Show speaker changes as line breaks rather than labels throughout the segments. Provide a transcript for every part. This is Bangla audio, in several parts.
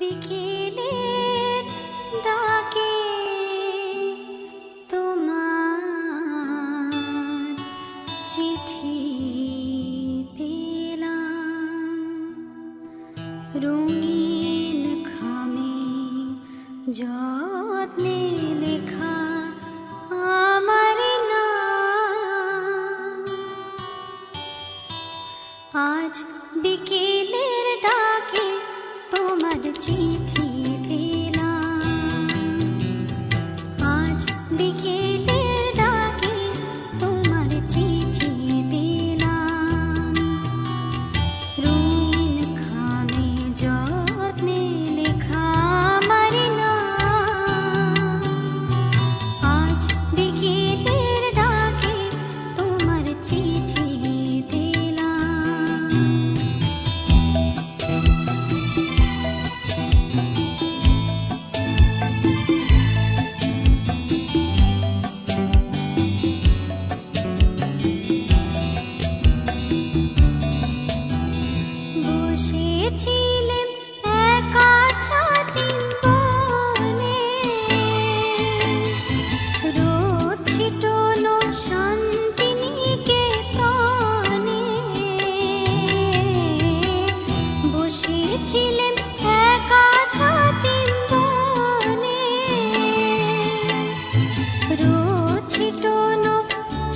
বিকেলের ডাকে তোমার চিঠি পেলাম, রঙিন খামে যত্নে লেখা আমার নাম। আজ বিকেলের ডাকে তোমার চিঠি পেলাম, আজ বিকেলের ডাকে তোমার চিঠি পেলাম, রঙিন খামে যত্নে লেখা আমার নাম। আজ বিকেলের ডাকে তোমার চিঠি পেলাম। বসেছিলেন একা ছাতিম বনে, রোদ ছিটোনো শান্তিনিকেতনে। বসেছিলেন একা ছাতিম বনে, রোদ ছিটোনো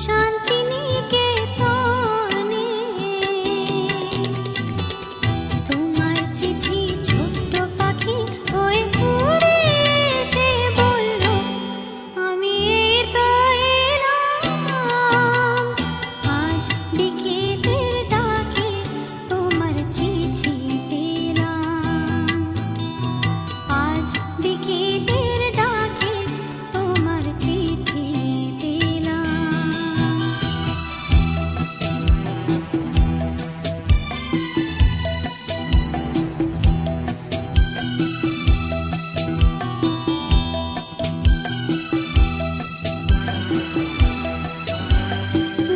শান্তিনিকেতনে। তোমার চিঠি ছোট্ট পাখি হয়ে উড়ে এসে বলল, আমি এই তো এলাম। আজ বিকেলের ডাকে তোমার চিঠি পেলাম, আজ বিকেলের ডাকে তোমার চিঠি পেলাম।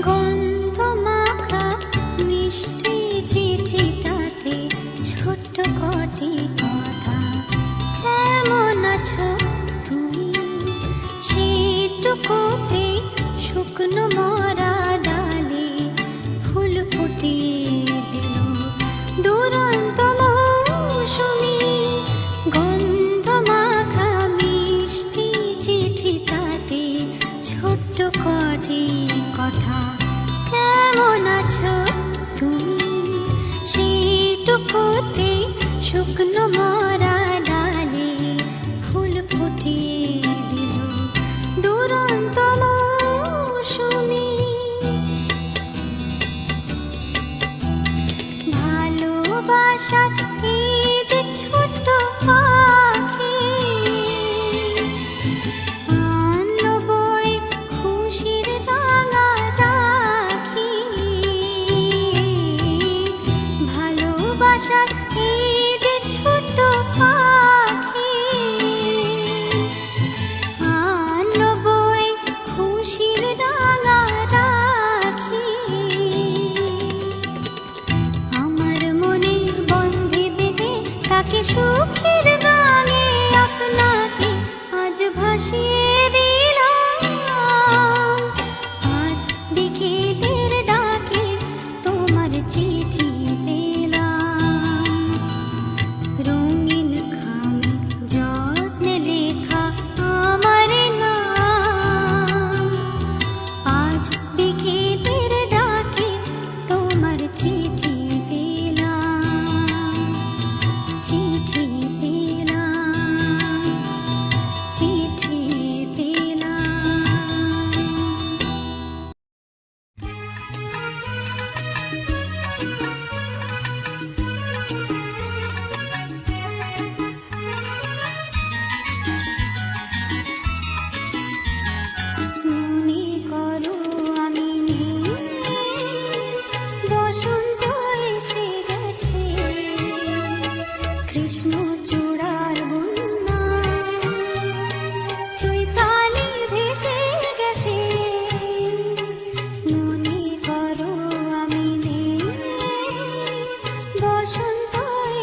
গন্ধ মাখা মিষ্টি চিঠিটাতে ছোট্ট কটি কথা, কেমন আছো তুমি, সেটুকুতে শুকনো মরা ডালে ফুল ফুটিয়ে দিল দুরন্ত মৌসুমি। গন্ধ মাখা মিষ্টি চিঠিটাতে ছোট্ট কটি কথা, কেমন আছো তুমি, সেটুকুতে শুকনো মরা ডালে ফুল ফুটিয়ে দিল দুরন্ত মৌসুমি। ভালোবাসা এই যে ছোট্ট পাখি, আনলো বয়ে খুশির রাঙা রাখি। ভালোবাসা এই যে ছোট্ট পাখি, আনলো বয়ে খুশির রাঙা রাখি। আমার মনে বন্ধে বেঁধে তাকে সুখের গানে আপনাকে আজ ভাসিয়ে দিলাম। আজ বিকেলের ডাকে তোমার চিঠি পেলাম, রঙিন খামে যত্নে লেখা আমার নাম। আজ বিকেলের ডাকে তোমার চিঠি পেলাম, চিঠি পেলাম, চিঠি বসন্ত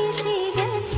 এসে গেছে।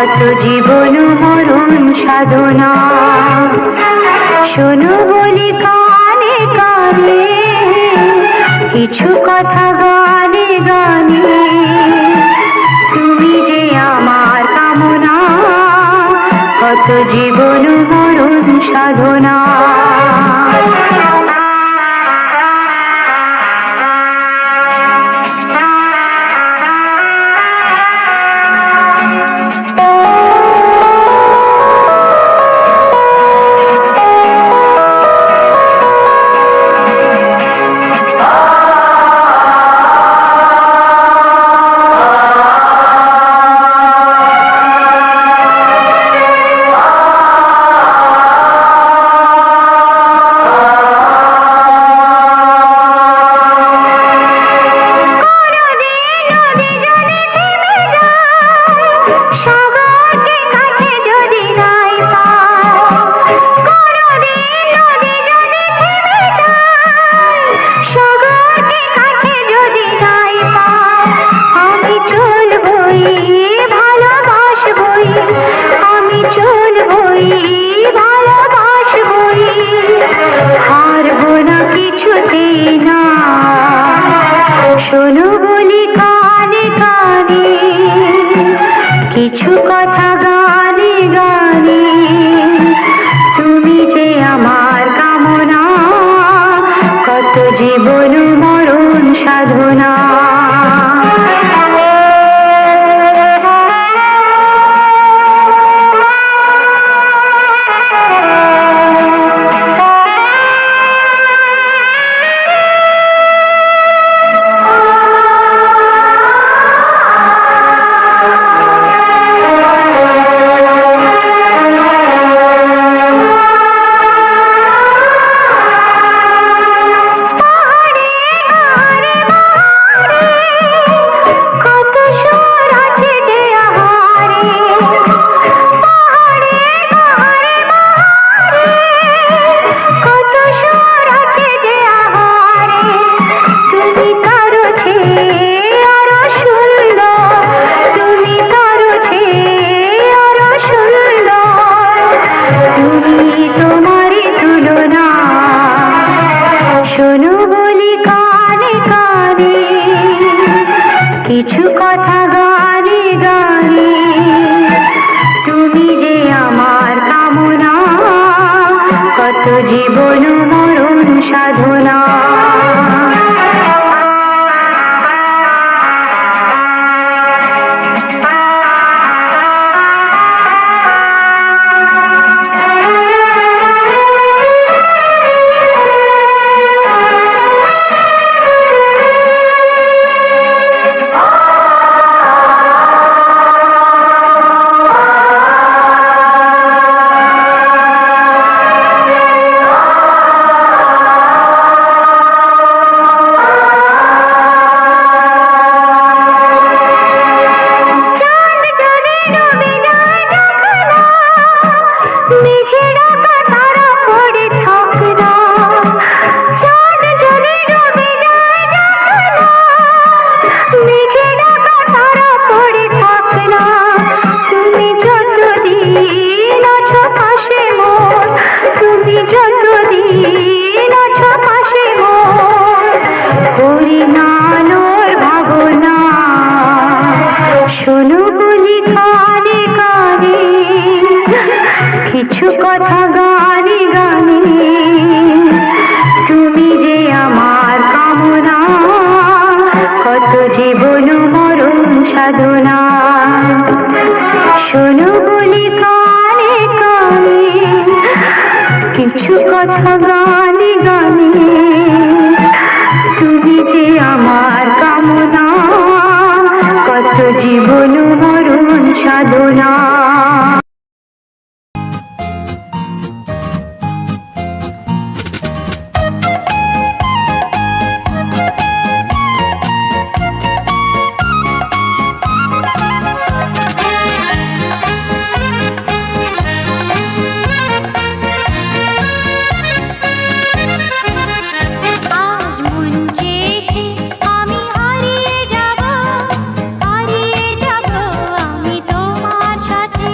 কত জীবন মরণ সাধনা। শোনো বলি কানে কানে কিছু কথা গানে গানে, তুমি যে আমার কামনা, কত জীবন মরণ সাধনা। শোনো বলি কানে কানে কিছু কথা গানে গানে, তুমি যে আমার কামনা, কত জীবন মরণ সাধনা। কিছু কথা গানে গানে, তুমি যে আমার কামনা, কত জীবন মরণ সাধনা। শোনো বলি কানে কানে কিছু কথা গানে গানে, তুমি যে আমার কামনা, কত জীবন মরণ সাধনা। শোনো বলি কানে কানে কিছু কথা গানে গানে, তুমি যে আমার কামনা, কত জীবন মরণ সাধনা।
আমি তোমার সাথে।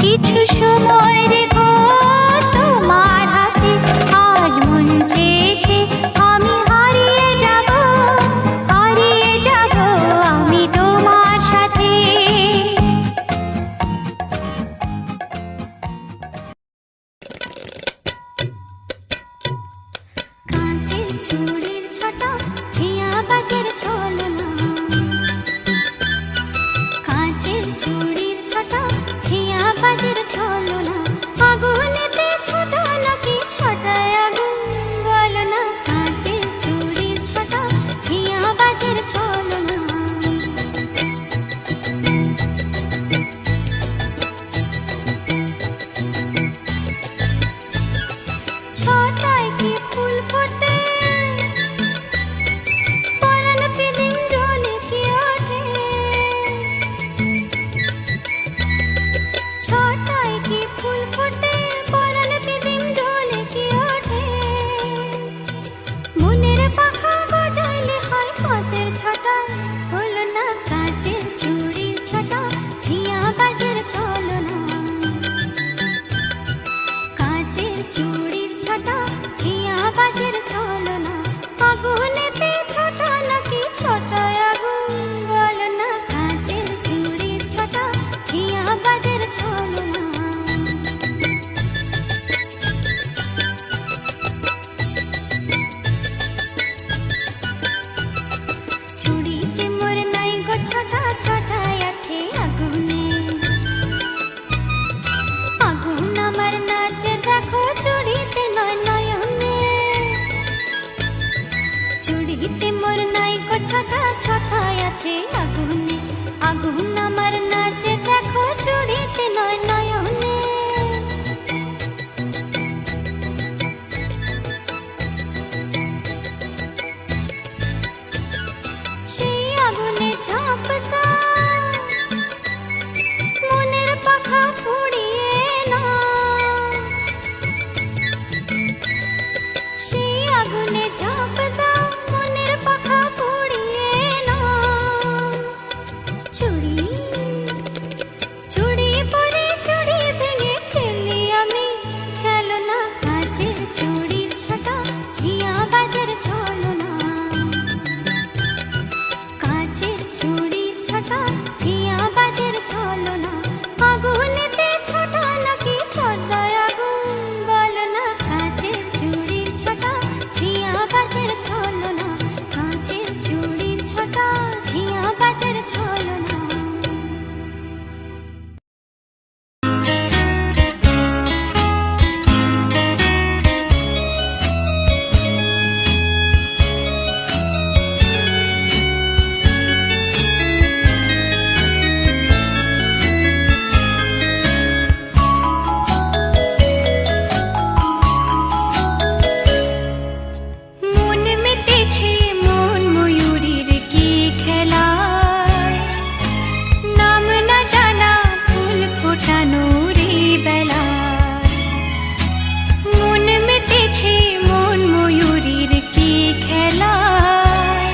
কিছু সময় রেখো তোমার হাতে। আজ মন চেয়েছে আমি হারিয়ে যাব আমি তোমার সাথে। কাঁচের চুড়ির ছোট ঝিয়া বাজের ছলনা, কাঁচের চুড়ির ছোট ঝিয়া বাজের ছলনা, আগুনেতে ছোট নাকি ছোটায় আগুন বলো না। কাঁচের চুড়ির ছোট ঝিয়া বাজের ছলনা। ছটায় কি ফুল ফোটে, পরাণ পিদিম জ্বলে কি ওঠে। ছটায় কি ফুল ফোটে, পরাণ পিদিম জ্বলে কি ওঠে। মনের পাখা গজাইলে হয় কাঁচের ছটা, হলো না কাঁচের চুড়ির ছটা ঝিয়া বাজের ছলনা। কাঁচের চুড়ির ছটা ঝিয়া বাজের ছলনা, আগুনেতে ছোট নাকি ছোটায় আগুন বলো না। কাঁচের চুড়ির ছটা ঝিয়া বাজের ছলনা। চুড়িতে মোর নাই গো ছটা, ছটায় আছে আগুনে। আগুন আমার নাচে দেখো চুড়িতে নয় নয়নে। চুড়িতে মোর নাই গো ছটা, ছটায় আছে আগুনে। আগুন আমার নাচে দেখো চুড়িতে নয় নয়নে। সেই আগুনে ঝাঁপ দাও, মনের পাখা পুড়িয়ে না। সেই আগুনে ঝাঁপ দাও, মনের পাখা পুড়িয়ে না। চুড়ি চুড়ি পরে চুড়ি ভেঙে ফেলি আমি, খেলো না কাঁচের চুড়ির ছটা ঝিয়া বাজের ছলনা। কাঁচের চুড়ির ছটা ঝিয়া বাজের ছলনা, আগুনেতে ছোট নাকি ছোটায় আগুন বলো না। কাঁচের চুড়ির ছটা ঝিয়া বাজের ছলনা। কাঁচের চুড়ির ছটা ঝিয়া বাজের ছলনা। মন মেতেছে মন ময়ূরীর কি খেলায়, নাম না জানা ফুল ফোটানো রে বেলায়। মন মেতেছে মন ময়ূরীর কি খেলায়,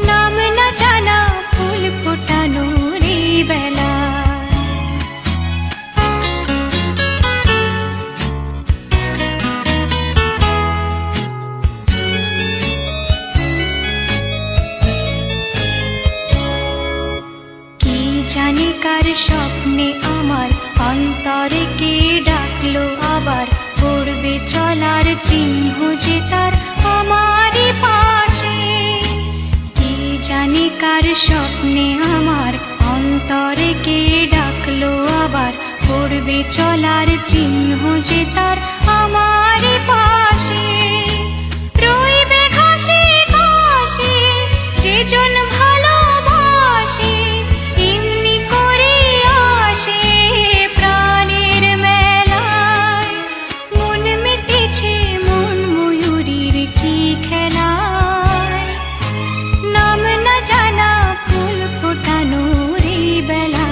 নাম না জানা ফুল ফোটানো রে বেলায়। কি জানি কার স্বপ্নে আমার অন্তরে কে ডাকলো আবার, পড়বে চলার চিহ্ন যে তার আমারই পাশে। কি জানি কার স্বপ্নে আমার অন্তরে কে ডাকলো আবার, পড়বে চলার চিহ্ন যে তার আমারই পাশে। রইবে ঘাসে ঘাসে যেজন ভালোবাসে, এমনি করে আসে প্রাণের মেলায়। মন মেতেছে মন ময়ূরীর কি খেলায়, নাম না জানা ফুল ফোটানো রে বেলায়।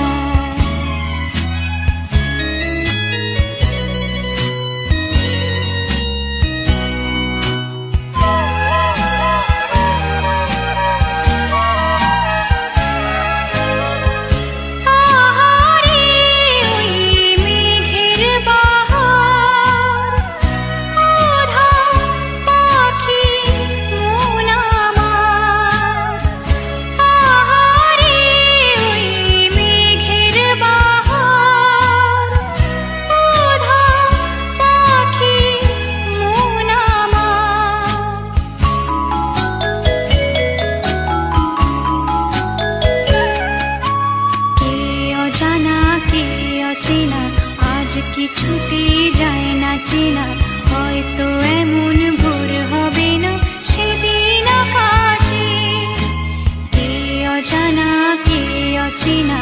কিছুতেই যায় না চেনা, হয়তো এমন ভোর হবে না সেদিন আকাশে। কে অজানা কে অচেনা,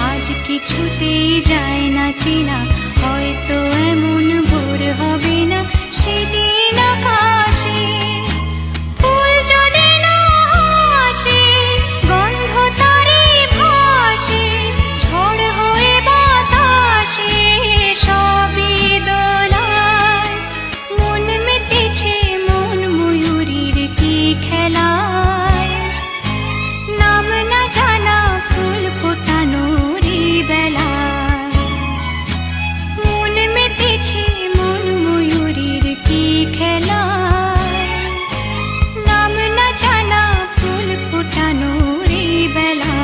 আজ কিছুতেই যায় না চেনা, হয়তো এমন ভোর হবে না সেদিন আকাশে। ফুল যদি না হাসে, গন্ধ তারে ভাসে, ঝড় হয়ে বাতাসে সবই দোলায়। মন মেতেছে মন ময়ূরীর কি খেলায়, নাম না জানা ফুল ফোটানোর বেলায়। মন মেতেছে মন ময়ূরীর কি খেলায়, নাম না জানা ফুল ফোটানোর বেলায়।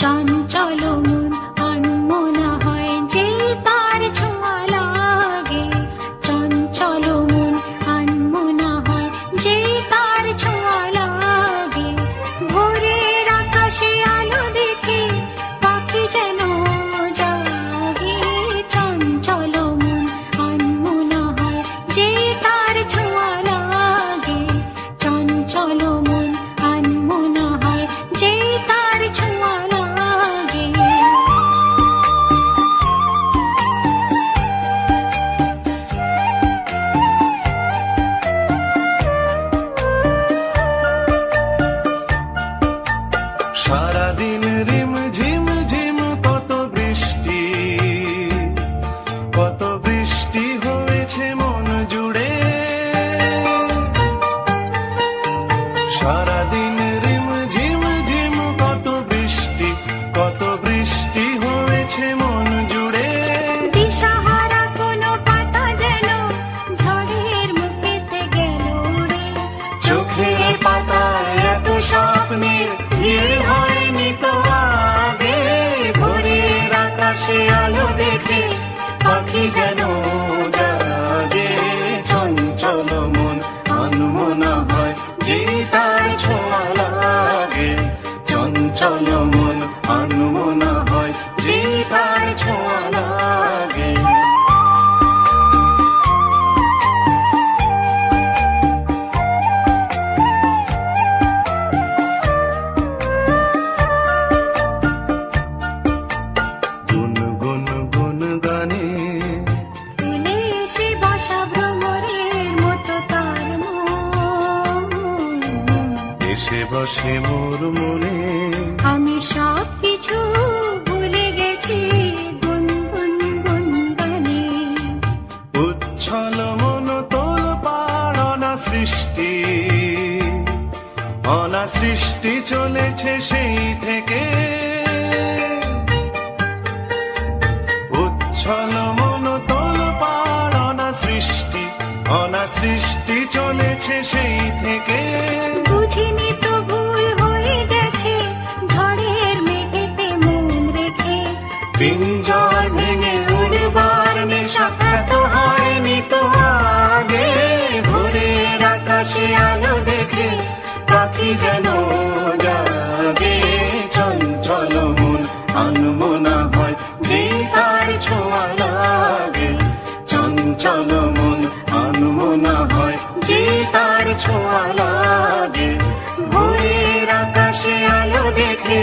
চঞ্চল মন আনমনা হয় যে তার ছোঁয়া লাগে, চঞ্চল মন আনমনা হয় যে তার ছোঁয়া লাগে। ভোরের আকাশে আলো দেখে পাখি যেন জাগে, চঞ্চল মন আনমনা হয় যে তার ছোঁয়া লাগে, চঞ্চল মন আনমনা হয় যে তার ছোঁয়া লাগে।
সারাদিন রিম ঝিম ঝিম কত বৃষ্টি, কত বৃষ্টি হয়েছে মন জুড়ে। সারাদিন রিম ঝিম ঝিম কত বৃষ্টি, কত বৃষ্টি হয়েছে মন জুড়ে।
দিশাহারা কোনো পাতা যেন ঝড়ের মুখেতে গেল উড়ে,
চোখের পাতায় এত স্বপ্নের ভিড় হয়নি তো আগে। ভোরের আকাশে আলো দেখে পাখি যেন জাগে, চঞ্চল মন আনমনা হয় যে তার ছোঁয়া লাগে, চঞ্চল মন আনমনা হয় যে তার ছোঁয়া লাগে। গুন গুন গুন গানে
তুলে এসে বাসা ভ্রমরের মতো তার মন,
এসে বসে মোর মনে।
আমি সব কিছু ভুলে গেছি গুন গুন গুন গানে।
উচ্ছল মন তোল পাড় অনা সৃষ্টি, অনা সৃষ্টি চলেছে সেই থেকে। উচ্ছল মন তোল পাড় অনা সৃষ্টি, অনা সৃষ্টি চলেছে সেই থেকে।
বুঝিনি তো ভুল হয়ে গেছে ঝড়ের মেঘেতে মন রেখে,
পিঞ্জর ভেঙে উড়বার নেশা এত হয়নি তো আগে। ভোরের আকাশে আলো দেখে পাখি যেন জাগে, চঞ্চল মন আনমনা হয় যে তার ছোঁয়া লাগে, চঞ্চল মন আনমনা হয় যে তার ছোঁয়া লাগে। ভোরের আকাশে আলো দেখে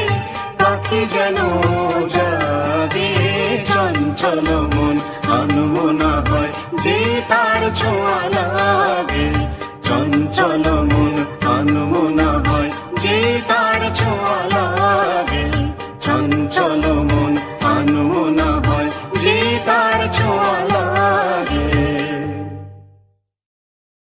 পাখি যেন জাগে, চঞ্চল মন আনমনা হয় যে তার ছোঁয়া